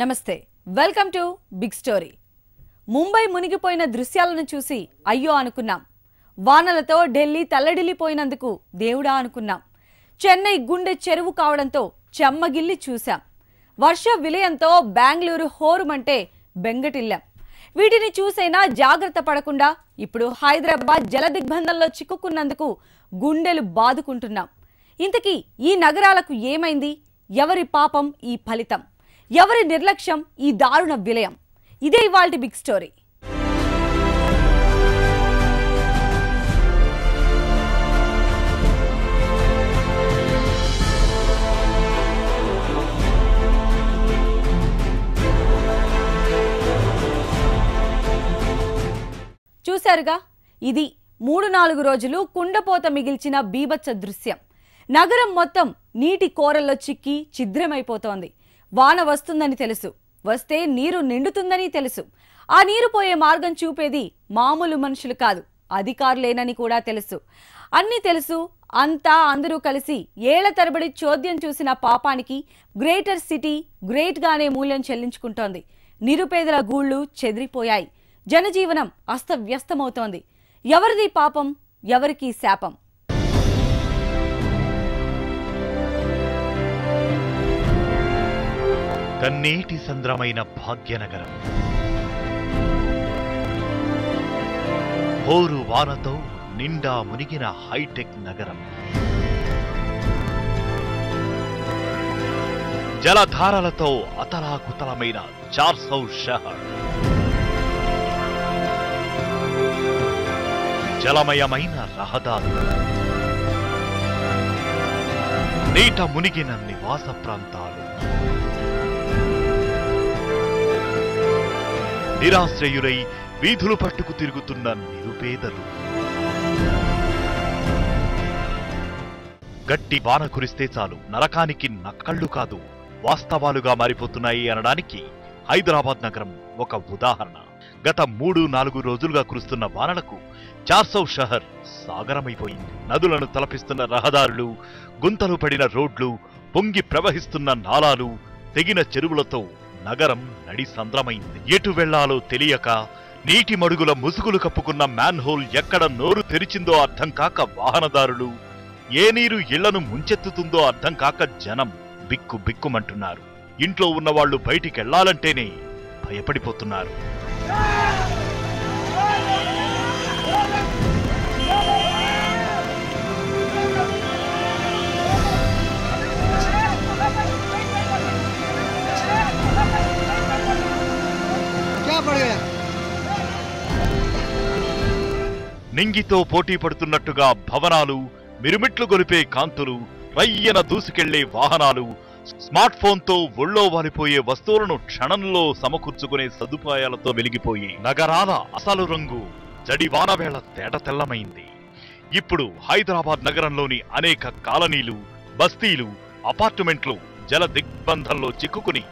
నమస్తే welcome to big story. Mumbai మునిగిపోయిన దృశ్యాలను చూసి అయ్యో అనుకున్నాం. వానలతో ఢిల్లీ తల్లడిల్లిపోయినందుకు దేవుడా అనుకున్నాం. చెన్నై గుండె చెరువు కావడంతో చెమ్మగిల్లి చూశాం. వర్ష విలయంతో బెంగళూరు హోరుమంటే బెంగటిల్లాం. వీటిని చూసైనా జాగ్రత్త పడకుండా ఇప్పుడు హైదరాబాద్ జల దిగ్బంధంలో చిక్కుకున్నందుకు గుండెలు బాదుకుంటున్నాం. ఇంతకీ ఈ నగరాలకు ఏమైంది? ఎవరి పాపం ఈ ఫలితం? ఎవరి నిర్లక్ష్యం ఈ దారుణ విలయం? ఇదే ఇవాల్టి బిగ్ స్టోరీ. చూశారుగా, ఇది 3-4 రోజులు కుండపోత మిగిల్చిన బీభత్స దృశ్యం. నగరం మొత్తం నీటి కోరల్లో చిక్కి ఛిద్రమైపోతోంది. వాన వస్తుందని తెలుసు, వస్తే నీరు నిండుతుందని తెలుసు. ఆ నీరు పోయే మార్గం చూపేది మామూలు మనుషులు కాదు, అధికారులేనని కూడా తెలుసు. అన్నీ తెలుసు. అంతా అందరూ కలిసి ఏళ్ల తరబడి చోద్యం చూసిన పాపానికి గ్రేటర్ సిటీ గ్రేట్గానే మూల్యం చెల్లించుకుంటోంది. నిరుపేదల గూళ్లు చెదిరిపోయాయి. జనజీవనం అస్తవ్యస్తమవుతోంది. ఎవరిది పాపం, ఎవరికి శాపం? కన్నీటి సంద్రమైన భాగ్యనగరం హోరు వానతో నిండా మునిగిన హైటెక్ నగరం. జలధారలతో అతలాకుతలమైన చార్సౌ షహర్. జలమయమైన రహదారులు, నీట మునిగిన నివాస ప్రాంతాలు, నిరాశ్రయులై వీధులు పట్టుకు తిరుగుతున్న నిరుపేదలు. గట్టి వాన కురిస్తే చాలు నరకానికి నక్కళ్ళు కాదు వాస్తవాలుగా మారిపోతున్నాయి అనడానికి హైదరాబాద్ నగరం ఒక ఉదాహరణ. గత 3-4 రోజులుగా కురుస్తున్న వానలకు చార్సౌ షహర్ సాగరమైపోయింది. నదులను తలపిస్తున్న రహదారులు, గుంతలు పడిన రోడ్లు, పొంగి ప్రవహిస్తున్న నాలాలు, తెగిన చెరువులతో నగరం నడి సంద్రమైంది. ఎటు వెళ్లాలో తెలియక నీటి మడుగుల ముసుగులు కప్పుకున్న మ్యాన్హోల్ ఎక్కడ నోరు తెరిచిందో అర్థం కాక వాహనదారులు, ఏ నీరు ఇళ్లను ముంచెత్తుతుందో అర్థం కాక జనం బిక్కు బిక్కుమంటున్నారు. ఇంట్లో ఉన్నవాళ్లు బయటికెళ్లాలంటేనే భయపడిపోతున్నారు. నింగితో పోటీ పడుతున్నట్టుగా భవనాలు, మిరుమిట్లు గొలిపే కాంతులు, రయ్యన దూసుకెళ్లే వాహనాలు, స్మార్ట్ ఫోన్తో ఒళ్ళో వాలిపోయే వస్తువులను క్షణంలో సమకూర్చుకునే సదుపాయాలతో వెలిగిపోయి నగరాల అసలు రంగు జడివానవేళ తేట తెల్లమైంది. ఇప్పుడు హైదరాబాద్ నగరంలోని అనేక కాలనీలు, బస్తీలు, అపార్ట్మెంట్లు జల దిగ్బంధంలో చిక్కుకుని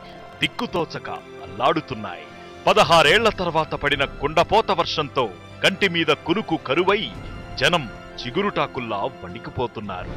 దిక్కుతోచక అల్లాడుతున్నాయి. 16 ఏళ్ల తర్వాత పడిన కుండపోత వర్షంతో కంటి మీద కునుకు కరువై జనం చిగురుటాకుల్లా వణికిపోతున్నారు.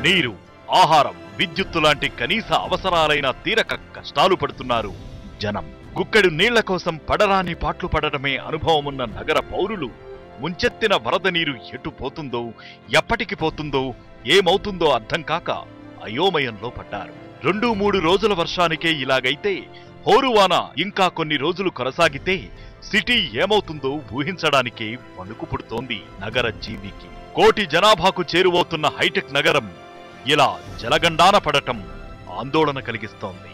నీరు, ఆహారం, విద్యుత్తు లాంటి కనీస అవసరాలైన తీరక కష్టాలు పడుతున్నారు జనం. గుక్కెడు నీళ్ల కోసం పడరాని పాట్లు పడటమే అనుభవమున్న నగర పౌరులు ముంచెత్తిన వరద నీరు ఎటు పోతుందో, ఎప్పటికి పోతుందో, ఏమవుతుందో అర్థం కాక అయోమయంలో పడ్డారు. 2-3 రోజుల వర్షానికే ఇలాగైతే హోరువాన ఇంకా కొన్ని రోజులు కొనసాగితే సిటీ ఏమవుతుందో ఊహించడానికే వణుకు పుడుతోంది నగర జీవికి. 1 కోటి జనాభాకు చేరువవుతున్న హైటెక్ నగరం ఇలా జలగండాన పడటం ఆందోళన కలిగిస్తోంది.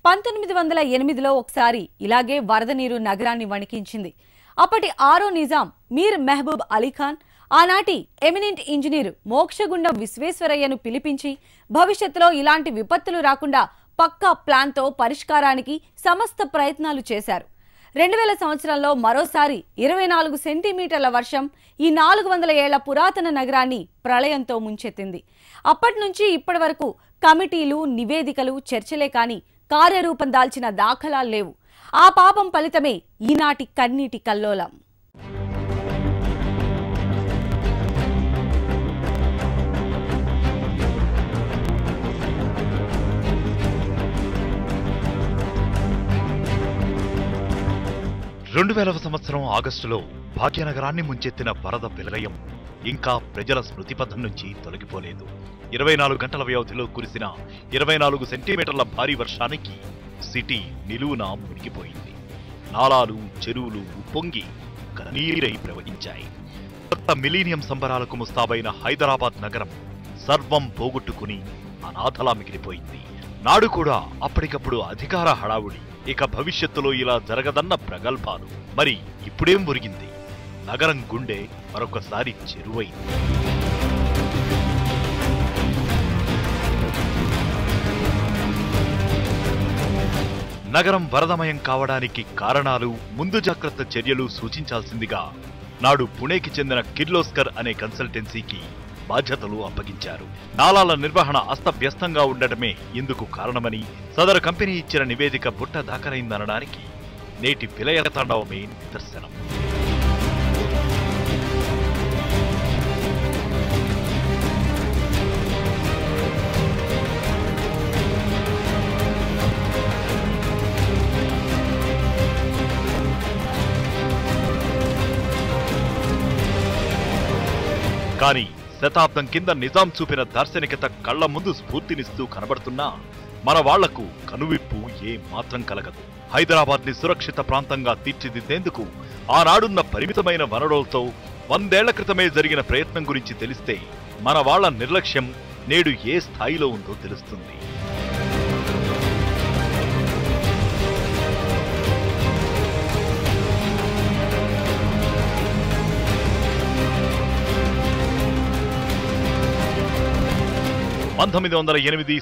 1908లో ఒకసారి ఇలాగే వరద నీరు నగరాన్ని వణికించింది. అప్పటి ఆరో నిజాం మీర్ మెహబూబ్ అలీఖాన్ ఆనాటి ఎమినెంట్ ఇంజనీర్ మోక్షగుండం విశ్వేశ్వరయ్యను పిలిపించి భవిష్యత్తులో ఇలాంటి విపత్తులు రాకుండా పక్కా ప్లాన్తో పరిష్కారానికి సమస్త ప్రయత్నాలు చేశారు. 2000 సంవత్సరంలో మరోసారి 24 సెంటీమీటర్ల వర్షం ఈ 400 ఏళ్ల పురాతన నగరాన్ని ప్రళయంతో ముంచెత్తింది. అప్పటి నుంచి ఇప్పటి వరకు కమిటీలు, నివేదికలు, చర్చలే కాని కార్యరూపం దాల్చిన దాఖలాలు లేవు. ఆ పాపం ఫలితమే ఈనాటి కన్నీటి కల్లోలం. సంవత్సరం ఆగస్టులో భాగ్యనగరాన్ని ముంచెత్తిన వరద విలయం ఇంకా ప్రజల స్మృతిపథం నుంచి తొలగిపోలేదు. 24 గంటల వ్యవధిలో కురిసిన 24 సెంటీమీటర్ల భారీ వర్షానికి సిటీ నిలువునా మునిగిపోయింది. నాలాలు, చెరువులు ఉప్పొంగి కన్నీరై ప్రవహించాయి. కొత్త మిలీనియం సంబరాలకు ముస్తాబైన హైదరాబాద్ నగరం సర్వం పోగొట్టుకుని అనాథలా మిగిలిపోయింది. నాడు కూడా అప్పటికప్పుడు అధికార హడావుడి, ఇక భవిష్యత్తులో ఇలా జరగదన్న ప్రగల్భాలు. మరి ఇప్పుడేం ఒరిగింది? నగరం గుండె మరొకసారి చెరువైంది. నగరం వరదమయం కావడానికి కారణాలు, ముందు జాగ్రత్త చర్యలు సూచించాల్సిందిగా నాడు పుణేకి చెందిన కిర్లోస్కర్ అనే కన్సల్టెన్సీకి బాధ్యతలు అప్పగించారు. నాలాల నిర్వహణ అస్తవ్యస్తంగా ఉండటమే ఇందుకు కారణమని సదరు కంపెనీ ఇచ్చిన నివేదిక బుట్ట దాఖలైందనడానికి నేటి విలయ తాండవమే నిదర్శనం. కానీ శతాబ్దం కింద నిజాం చూపిన దార్శనికత కళ్ల ముందు స్ఫూర్తినిస్తూ కనబడుతున్నా మన వాళ్లకు కనువిప్పు ఏ మాత్రం కలగదు. హైదరాబాద్ ని సురక్షిత ప్రాంతంగా తీర్చిదిద్దేందుకు ఆనాడున్న పరిమితమైన వనరులతో 100 ఏళ్ల క్రితమే జరిగిన ప్రయత్నం గురించి తెలిస్తే మన వాళ్ల నిర్లక్ష్యం నేడు ఏ స్థాయిలో ఉందో తెలుస్తుంది.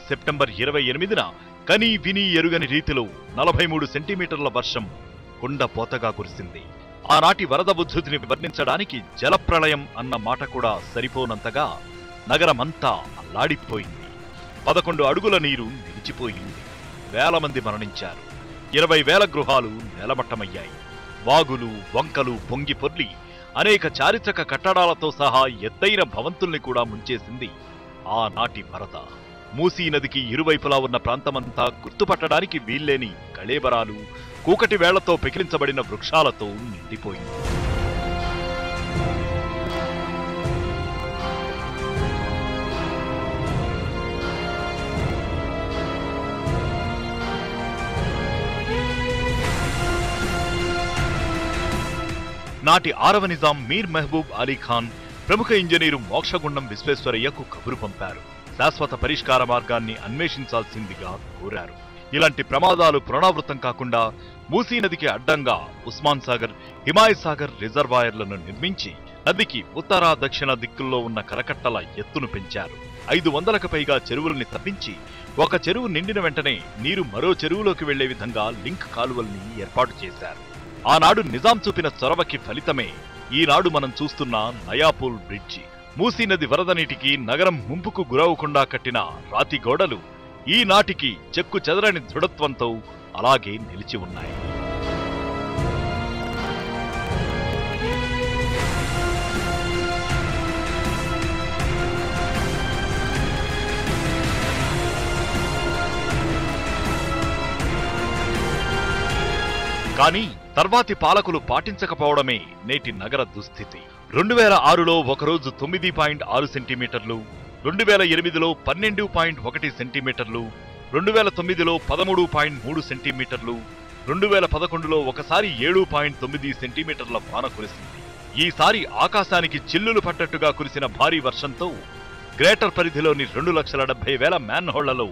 సెప్టెంబర్ 28న కనీ విని ఎరుగని రీతిలో 43 సెంటీమీటర్ల వర్షం కుండపోతగా కురిసింది. ఆనాటి వరద ఉద్ధృతిని వర్ణించడానికి జలప్రళయం అన్న మాట కూడా సరిపోనంతగా నగరమంతా అల్లాడిపోయింది. 11 అడుగుల నీరు నిలిచిపోయింది. వేల మంది మరణించారు. 20,000 గృహాలు నేలమట్టమయ్యాయి. వాగులు, వంకలు పొంగి పొర్లి అనేక చారిత్రక కట్టడాలతో సహా ఎత్తైన భవంతుల్ని కూడా ముంచేసింది ఆనాటి వరద. మూసీ నదికి ఇరువైపులా ఉన్న ప్రాంతమంతా గుర్తుపట్టడానికి వీల్లేని కళేబరాలు, కూకటి వేళ్లతో పెకిలించబడిన వృక్షాలతో నిండిపోయింది. నాటి 6వ నిజాం మీర్ మెహబూబ్ అలీఖాన్ ప్రముఖ ఇంజనీరు మోక్షగుండం విశ్వేశ్వరయ్యకు కబురు పంపారు. శాశ్వత పరిష్కార మార్గాన్ని అన్వేషించాల్సిందిగా కోరారు. ఇలాంటి ప్రమాదాలు పునరావృతం కాకుండా మూసీ నదికి అడ్డంగా ఉస్మాన్ సాగర్, హిమాయత్ సాగర్ రిజర్వాయర్లను నిర్మించి నదికి ఉత్తర, దక్షిణ దిక్కుల్లో ఉన్న కరకట్టల ఎత్తును పెంచారు. 500కు పైగా చెరువుల్ని తప్పించి ఒక చెరువు నిండిన వెంటనే నీరు మరో చెరువులోకి వెళ్లే విధంగా లింక్ కాలువల్ని ఏర్పాటు చేశారు. ఆనాడు నిజాం చూపిన చొరవకి ఫలితమే ఈనాడు మనం చూస్తున్న నయాపూల్ బ్రిడ్జి. మూసీ నది వరద నీటికి నగరం ముంపుకు గురవకుండా కట్టిన రాతి గోడలు ఈనాటికి చెక్కు చెదరని దృఢత్వంతో అలాగే నిలిచి ఉన్నాయి. కానీ తర్వాతి పాలకులు పాటించకపోవడమే నేటి నగర దుస్థితి. 2006లో ఒకరోజు 9.6 సెంటీమీటర్లు, 2008లో 12.1 సెంటీమీటర్లు, 2009లో 13.3 సెంటీమీటర్లు, 2011లో ఒకసారి 7.9 సెంటీమీటర్ల వాన కురిసింది. ఈసారి ఆకాశానికి చిల్లులు పట్టట్టుగా కురిసిన భారీ వర్షంతో గ్రేటర్ పరిధిలోని 2,70,000 మ్యాన్హోళ్లలో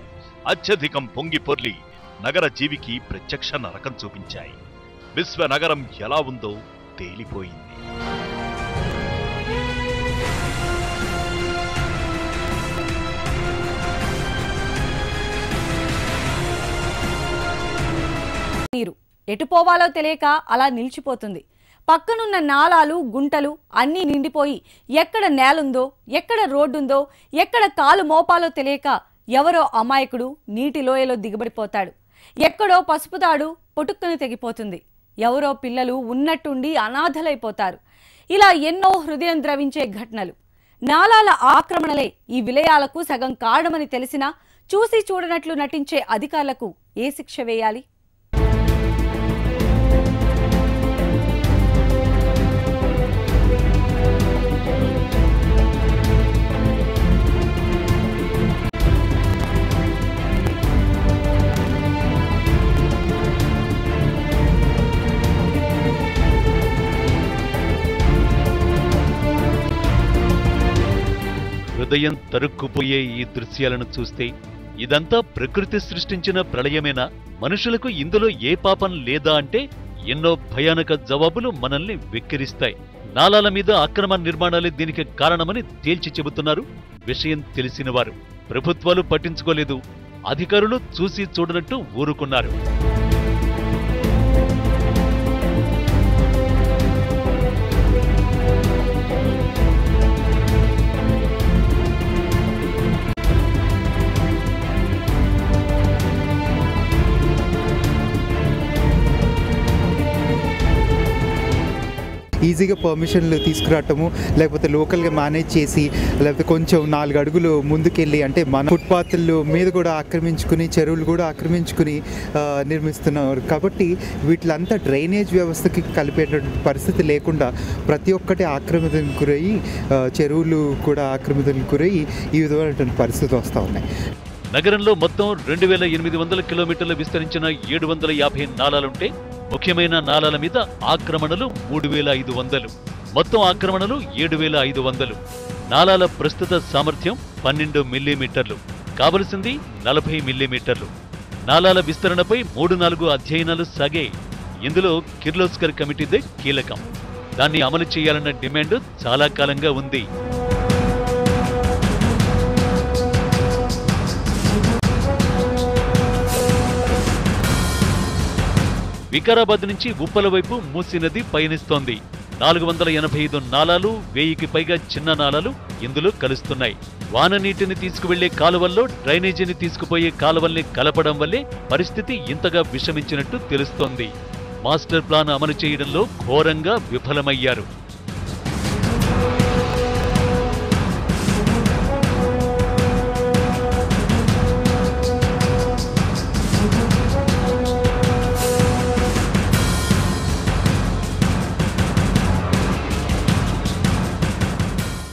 అత్యధికం పొంగి పొర్లి నగర జీవికి ప్రత్యక్ష నరకం చూపించాయి. విశ్వనగరం ఎలా ఉందో తేలిపోయింది. నీరు ఎటు పోవాలో తెలియక అలా నిలిచిపోతుంది. పక్కనున్న నాలాలు గుంటలు అన్నీ నిండిపోయి ఎక్కడ నేలుందో, ఎక్కడ రోడ్డుందో, ఎక్కడ కాలు మోపాలో తెలియక ఎవరో అమాయకుడు నీటి లోయలో దిగబడిపోతాడు. ఎక్కడో పసుపుతాడు పొటుక్కుని తెగిపోతుంది. ఎవరో పిల్లలు ఉన్నట్టుండి అనాథలైపోతారు. ఇలా ఎన్నో హృదయం ద్రవించే ఘటనలు. నాలాల ఆక్రమణలే ఈ విలయాలకు సగం కారణమని తెలిసినా చూసి చూడనట్లు నటించే అధికారులకు ఏ శిక్ష వేయాలి? హృదయం తరుక్కుపోయే ఈ దృశ్యాలను చూస్తే ఇదంతా ప్రకృతి సృష్టించిన ప్రళయమేనా? మనుషులకు ఇందులో ఏ పాపం లేదా అంటే ఎన్నో భయానక జవాబులు మనల్ని వెక్కిరిస్తాయి. నాలాల మీద అక్రమ నిర్మాణాలే దీనికి కారణమని తేల్చి చెబుతున్నారు విషయం తెలిసినవారు. ప్రభుత్వాలు పట్టించుకోలేదు, అధికారులు చూసి చూడనట్టు ఊరుకున్నారు. ఈజీగా పర్మిషన్లు తీసుకురావటము, లేకపోతే లోకల్గా మేనేజ్ చేసి, లేకపోతే కొంచెం 4 అడుగులు ముందుకెళ్ళి, అంటే మన ఫుట్పాత్లు మీద కూడా ఆక్రమించుకుని, చెరువులు కూడా ఆక్రమించుకుని నిర్మిస్తున్నారు. కాబట్టి వీటిలంతా డ్రైనేజ్ వ్యవస్థకి కలిపేటటువంటి పరిస్థితి లేకుండా ప్రతి ఒక్కటి ఆక్రమితలకు గురయ్యి, చెరువులు కూడా ఆక్రమితలకు గురయ్యి ఈ విధమైనటువంటి పరిస్థితి వస్తూ ఉన్నాయి. నగరంలో మొత్తం 2800 కిలోమీటర్లు విస్తరించిన 750 నాలాలుంటే ముఖ్యమైన నాలాల మీద ఆక్రమణలు 3500. మొత్తం ఆక్రమణలు 7500. నాలాల ప్రస్తుత సామర్థ్యం 12 మిల్లీమీటర్లు, కావలసింది 40 మిల్లీమీటర్లు. నాలాల విస్తరణపై 3-4 అధ్యయనాలు సాగాయి. ఇందులో కిర్లోస్కర్ కమిటీదే కీలకం. దాన్ని అమలు చేయాలన్న డిమాండ్ చాలా కాలంగా ఉంది. వికారాబాద్ నుంచి ఉప్పల వైపు మూసీ నది పయనిస్తోంది. 485 నాలాలు, 1000కి పైగా చిన్న నాలాలు ఇందులో కలుస్తున్నాయి. వాన నీటిని తీసుకువెళ్లే కాలువల్లో డ్రైనేజీని తీసుకుపోయే కాలువల్ని కలపడం వల్లే పరిస్థితి ఇంతగా విషమించినట్టు తెలుస్తోంది. మాస్టర్ ప్లాన్ అమలు చేయడంలో ఘోరంగా విఫలమయ్యారు.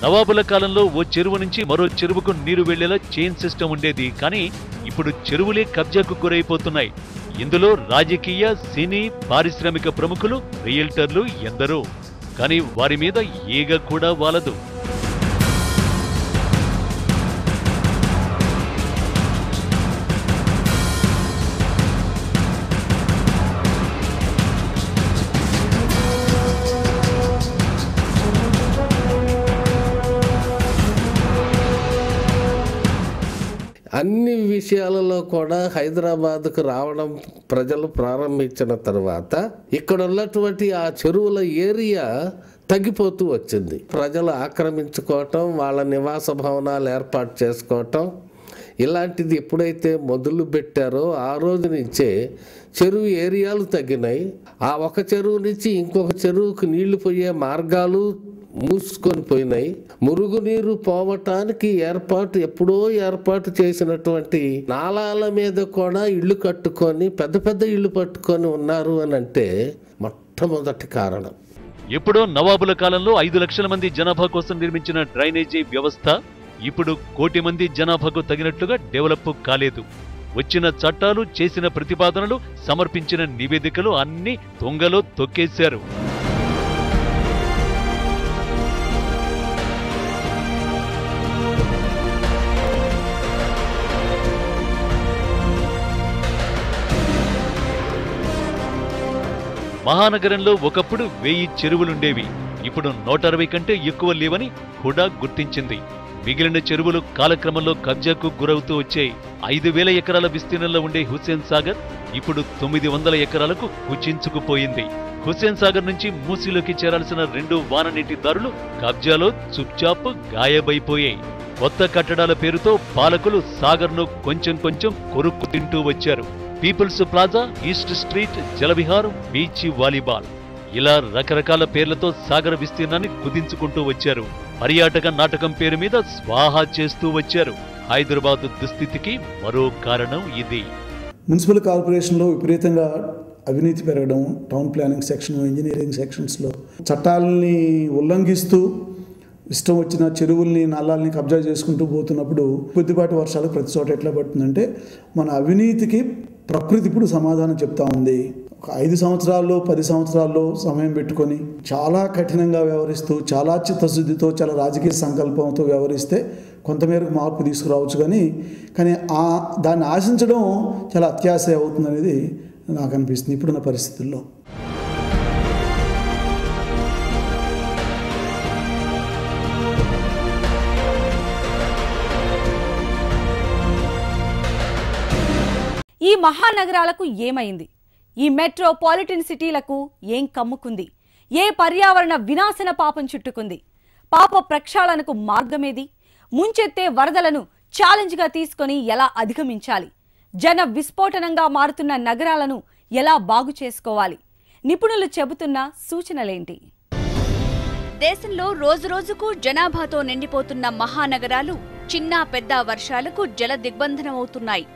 నవాబుల కాలంలో ఓ చెరువు నుంచి మరో చెరువుకు నీరు వెళ్లేలా చైన్ సిస్టమ్ ఉండేది. కానీ ఇప్పుడు చెరువులే కబ్జాకు గురైపోతున్నాయి. ఇందులో రాజకీయ, సినీ, పారిశ్రామిక ప్రముఖులు, రియల్టర్లు ఎందరో. కానీ వారి మీద ఈగ కూడా వాలదు. అన్ని విషయాలలో కూడా హైదరాబాద్కు రావడం ప్రజలు ప్రారంభించిన తర్వాత ఇక్కడ ఉన్నటువంటి ఆ చెరువుల ఏరియా తగ్గిపోతూ వచ్చింది. ప్రజలు ఆక్రమించుకోవటం, వాళ్ళ నివాస భవనాలు ఏర్పాటు చేసుకోవటం, ఇలాంటిది ఎప్పుడైతే మొదలు పెట్టారో ఆ రోజు నుంచే చెరువు ఏరియాలు తగ్గినాయి. ఆ ఒక చెరువు నుంచి ఇంకొక చెరువుకు నీళ్లు పోయే మార్గాలు మూసుకొని పోయినాయి. మురుగునీరు పోవటానికి ఎప్పుడో ఏర్పాటు చేసినటువంటి నాలాల మీద కూడా ఇళ్లు కట్టుకొని పెద్ద పెద్ద ఇళ్లు పట్టుకొని ఉన్నారు అని అంటే మొట్టమొదటి కారణం. ఎప్పుడో నవాబుల కాలంలో 5 లక్షల మంది జనాభా కోసం నిర్మించిన డ్రైనేజీ వ్యవస్థ ఇప్పుడు 1 కోటి మంది జనాభాకు తగినట్లుగా డెవలప్ కాలేదు. వచ్చిన చట్టాలు, చేసిన ప్రతిపాదనలు, సమర్పించిన నివేదికలు అన్నీ దొంగలో తొక్కేశారు. మహానగరంలో ఒకప్పుడు 1000 చెరువులుండేవి. ఇప్పుడు 160 కంటే ఎక్కువ లేవని హుడా గుర్తించింది. మిగిలిన చెరువులు కాలక్రమంలో కబ్జాకు గురవుతూ వచ్చాయి. 5000 ఎకరాల విస్తీర్ణంలో ఉండే హుస్సేన్ సాగర్ ఇప్పుడు 900 ఎకరాలకు కుచించుకుపోయింది. హుస్సేన్ సాగర్ నుంచి మూసీలోకి చేరాల్సిన 2 వాననీటి దారులు కబ్జాలో చుప్చాప్ గాయబైపోయాయి. కొత్త కట్టడాల పేరుతో పాలకులు సాగర్ను కొంచెం కొంచెం కొరుక్కు తింటూ వచ్చారు. Peoples plaza, east street, Jalavihar, beach volleyball ఇలా రకరకాల పేర్లతో సాగర్ విస్తీర్ణాన్ని కుదించుకుంటూ వచ్చారు. పర్యాటక నాటకం పేరు మీద స్వాహా చేస్తూ వచ్చారు. హైదరాబాద్ దుస్థితికి మరో కారణం ఇది. మున్సిపల్ కార్పొరేషన్లో విపరీతంగా అవినీతి పెరగడం, టౌన్ ప్లానింగ్ సెక్షన్, ఇంజనీరింగ్ సెక్షన్స్లో చట్టాలని ఉల్లంఘిస్తూ ఇష్టం వచ్చిన చెరువుల్ని, నల్లాల్ని కబ్జా చేసుకుంటూ పోతున్నప్పుడు కొద్దిపాటి వర్షాలు ప్రతి చోట ఎట్లా పడుతుందంటే మన అవినీతికి ప్రకృతి ఇప్పుడు సమాధానం చెప్తా ఉంది. ఒక 5 సంవత్సరాల్లో 10 సంవత్సరాల్లో సమయం పెట్టుకొని చాలా కఠినంగా వ్యవహరిస్తూ, చాలా చిత్తశుద్ధితో, చాలా రాజకీయ సంకల్పంతో వ్యవహరిస్తే కొంతమేరకు మార్పు తీసుకురావచ్చు. కానీ దాన్ని ఆశించడం చాలా అత్యాశ అవుతుందనేది నాకు అనిపిస్తుంది ఇప్పుడున్న పరిస్థితుల్లో. ఈ మహానగరాలకు ఏమైంది? ఈ మెట్రోపాలిటన్ సిటీలకు ఏం కమ్ముకుంది? ఏ పర్యావరణ వినాశన పాపం చుట్టుకుంది? పాప ప్రక్షాళనకు మార్గమేది? ముంచెత్తే వరదలను ఛాలెంజ్గా తీసుకొని ఎలా అధిగమించాలి? జన విస్ఫోటనంగా మారుతున్న నగరాలను ఎలా బాగు చేసుకోవాలి? నిపుణులు చెబుతున్న సూచనలేంటి? దేశంలో రోజురోజుకు జనాభాతో నిండిపోతున్న మహానగరాలు చిన్న పెద్ద వర్షాలకు జల దిగ్బంధనమవుతున్నాయి.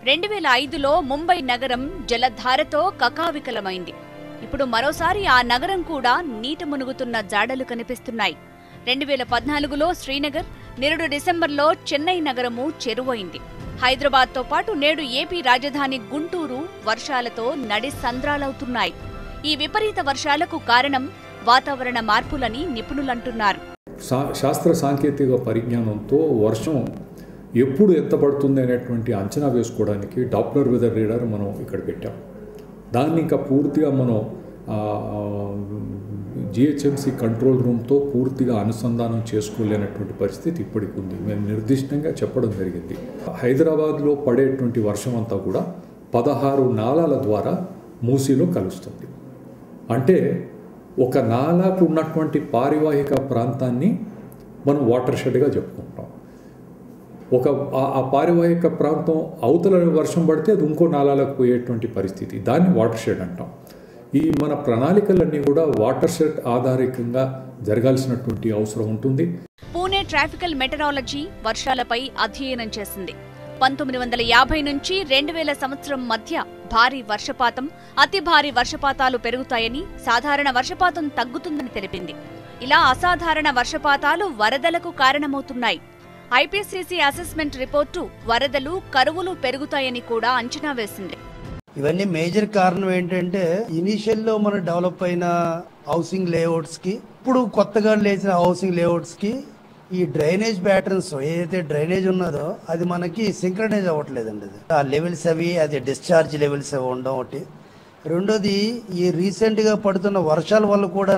2005లో ముంబై నగరం జలధారతో కకావికలమైంది. ఇప్పుడు మరోసారి ఆ నగరం కూడా నీట మునుగుతున్న జాడలు కనిపిస్తున్నాయి. 2014లో శ్రీనగర్, నిరుడు డిసెంబర్లో చెన్నై నగరము చెరువైంది. హైదరాబాద్తో పాటు నేడు ఏపీ రాజధాని గుంటూరు వర్షాలతో నడి సంద్రాలవుతున్నాయి. ఈ విపరీత వర్షాలకు కారణం వాతావరణ మార్పులని నిపుణులంటున్నారు. శాస్త్ర సాంకేతిక పరిజ్ఞానంతో వర్షం ఎప్పుడు ఎంత పడుతుంది అనేటువంటి అంచనా వేసుకోవడానికి డాప్లర్ వెదర్ రీడర్ మనం ఇక్కడ పెట్టాం. దాన్ని ఇంకా పూర్తిగా మనం జిహెచ్ఎంసీ కంట్రోల్ రూమ్తో పూర్తిగా అనుసంధానం చేసుకోలేనటువంటి పరిస్థితి ఇప్పటికి ఉంది. మేము నిర్దిష్టంగా చెప్పడం జరిగింది. హైదరాబాద్లో పడేటువంటి వర్షం అంతా కూడా 16 నాలాల ద్వారా మూసీలో కలుస్తుంది. అంటే ఒక నాలాకు ఉన్నటువంటి పారివాహిక ప్రాంతాన్ని మనం వాటర్ షెడ్గా చెప్పుకుంటాం. ఆ పారివాహిక ప్రాంతం అవతల వర్షం పడితే అది ఇంకో నాలాలకు పోయేటువంటి పరిస్థితి, దాన్ని వాటర్ షెడ్ అంటాం. ఈ మన ప్రణాళికలన్నీ కూడా వాటర్ షెడ్ ఆధారితంగా జరగాల్సినటువంటి అవసరం ఉంటుంది. పూణే ట్రాఫికల్ మెటరాలజీ వర్షాలపై అధ్యయనం చేసింది. 1950 నుంచి 2000 సంవత్సరం మధ్య భారీ వర్షపాతం, అతి భారీ వర్షపాతాలు పెరుగుతాయని, సాధారణ వర్షపాతం తగ్గుతుందని తెలిపింది. ఇలా అసాధారణ వర్షపాతాలు వరదలకు కారణమవుతున్నాయి. ఐపీసీసీ అసెస్మెంట్ రిపోర్టు వరదలు, కరువులు పెరుగుతాయని కూడా అంచనా వేసింది. ఇవన్నీ మేజర్ కారణం ఏంటంటే ఇనీషియల్లో మన డెవలప్ అయిన హౌసింగ్ లేఅవుట్స్ కి, ఇప్పుడు కొత్తగా లేచిన హౌసింగ్ లేఅవుట్స్ కి ఈ డ్రైనేజ్ ప్యాటర్న్స్ ఏదైతే డ్రైనేజ్ ఉన్నదో అది మనకి సింక్రనైజ్ అవ్వట్లేదండి. ఆ లెవెల్స్ అది డిశ్చార్జ్ లెవెల్స్ అవి ఉండడం ఒకటి. రెండోది ఈ రీసెంట్గా పడుతున్న వర్షాల వల్ల కూడా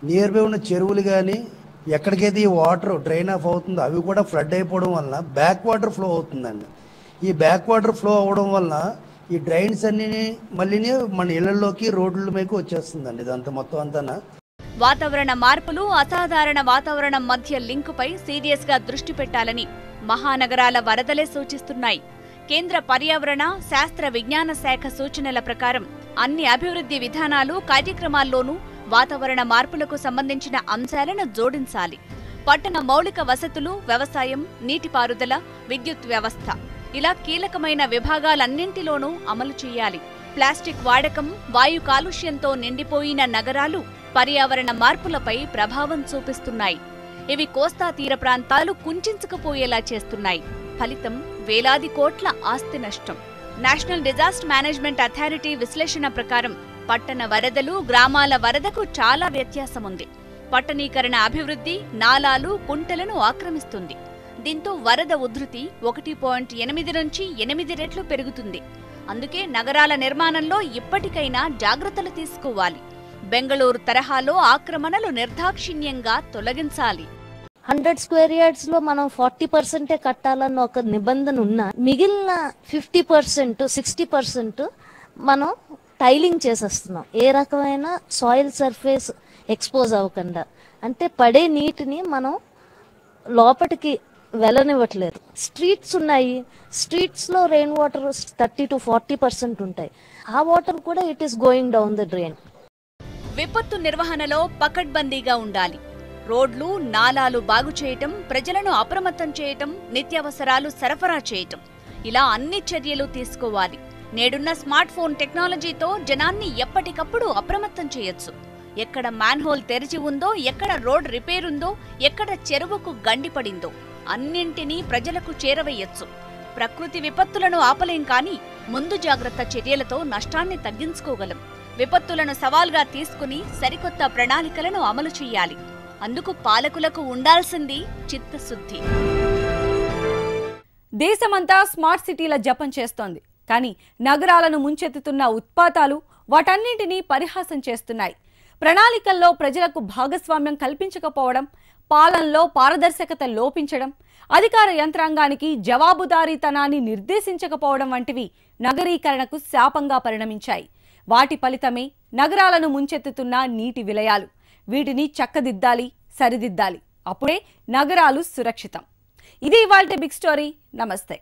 నియర్ బై ఉన్న చెరువులు కానీ ఎక్కడికైతే ఈ వాటర్ డ్రైన్ ఆఫ్ అవుతుందో అవి కూడా ఫ్లడ్ అయిపోవడం వల్ల బ్యాక్ వాటర్ ఫ్లో అవుతుందండి. ఈ బ్యాక్ వాటర్ ఫ్లో అవ్వడం వల్ల ఈ డ్రైన్స్ అన్ని మళ్ళీ మన ఇళ్లలోకి రోడ్ల మీదకి వచ్చేస్తుందండి. ఇదంతా మొత్తం అంతా వాతావరణ మార్పులు, అసాధారణ వాతావరణం మధ్య లింకుపై సీరియస్ గా దృష్టి పెట్టాలని మహానగరాల వరదలే సూచిస్తున్నాయి. కేంద్ర పర్యావరణ, శాస్త్ర విజ్ఞాన శాఖ సూచనల ప్రకారం అన్ని అభివృద్ధి విధానాలు, కార్యక్రమాల్లోనూ వాతావరణ మార్పులకు సంబంధించిన అంశాలను జోడించాలి. పట్టణ మౌలిక వసతులు, వ్యవసాయం, నీటిపారుదల, విద్యుత్ వ్యవస్థ ఇలా కీలకమైన విభాగాలన్నింటిలోనూ అమలు చేయాలి. ప్లాస్టిక్ వాడకం, వాయు కాలుష్యంతో నిండిపోయిన నగరాలు పర్యావరణ మార్పులపై ప్రభావం చూపిస్తున్నాయి. ఇవి కోస్తా తీర ప్రాంతాలు కుంచించుకుపోయేలా చేస్తున్నాయి. ఫలితం వేలాది కోట్ల ఆస్తి నష్టం. నేషనల్ డిజాస్టర్ మేనేజ్మెంట్ అథారిటీ విశ్లేషణ ప్రకారం పట్టణ వరదలు, గ్రామాల వరదకు చాలా వ్యత్యాసముంది. పట్టణీకరణ అభివృద్ధి నాలాలు, కుంటలను ఆక్రమిస్తుంది. దీంతో వరద ఉధృతి 1.8 నుంచి 8 రెట్లు పెరుగుతుంది. అందుకే నగరాల నిర్మాణంలో ఇప్పటికైనా జాగ్రత్తలు తీసుకోవాలి. బెంగళూరు తరహాలో ఆక్రమణలు నిర్దాక్షిణ్యంగా తొలగించాలి. 100 స్క్వేర్ యార్డ్స్ లో మనం 40% కట్టాలన్న ఒక నిబంధన ఉన్నా మిగిలిన 50%, 60% మనం టైలింగ్ చేసేస్తున్నాం. ఏ రకమైన సాయిల్ సర్ఫేస్ ఎక్స్పోజ్ అవ్వకుండా, అంటే పడే నీటిని మనం లోపలికి వెళ్ళనివ్వట్లేదు. స్ట్రీట్స్ ఉన్నాయి, స్ట్రీట్స్ లో రెయిన్ వాటర్ 30 to 40% ఉంటాయి. ఆ వాటర్ కూడా it is going down the drain. విపత్తు నిర్వహణలో పకడ్బందీగా ఉండాలి. రోడ్లు, నాలాలు బాగు చేయటం, ప్రజలను అప్రమత్తం చేయటం, నిత్యావసరాలు సరఫరా చేయటం, ఇలా అన్ని చర్యలు తీసుకోవాలి. నేడున్న స్మార్ట్ ఫోన్ టెక్నాలజీతో జనాన్ని ఎప్పటికప్పుడు అప్రమత్తం చేయొచ్చు. ఎక్కడ మ్యాన్హోల్ తెరిచి ఉందో, ఎక్కడ రోడ్ రిపేర్ ఉందో, ఎక్కడ చెరువుకు గండిపడిందో అన్నింటినీ ప్రజలకు చేరవేయొచ్చు. ప్రకృతి విపత్తులను ఆపలేం, కానీ ముందు జాగ్రత్త చర్యలతో నష్టాన్ని తగ్గించుకోగలం. విపత్తులను సవాల్గా తీసుకుని సరికొత్త ప్రణాళికలను అమలు చేయాలి. అందుకు పాలకులకు ఉండాల్సింది చిత్తశుద్ధి. దేశమంతా స్మార్ట్ సిటీల జపం చేస్తోంది, కానీ నగరాలను ముంచెత్తుతున్న ఉత్పాతాలు వాటన్నింటినీ పరిహాసం చేస్తున్నాయి. ప్రణాళికల్లో ప్రజలకు భాగస్వామ్యం కల్పించకపోవడం, పాలనలో పారదర్శకత లోపించడం, అధికార యంత్రాంగానికి జవాబుదారీతనాన్ని నిర్దేశించకపోవడం వంటివి నగరీకరణకు శాపంగా పరిణమించాయి. వాటి ఫలితమే నగరాలను ముంచెత్తుతున్న నీటి విలయాలు. వీటిని చక్కదిద్దాలి, సరిదిద్దాలి. అప్పుడే నగరాలు సురక్షితం. ఇది ఇవాల్టి బిగ్ స్టోరీ. నమస్తే.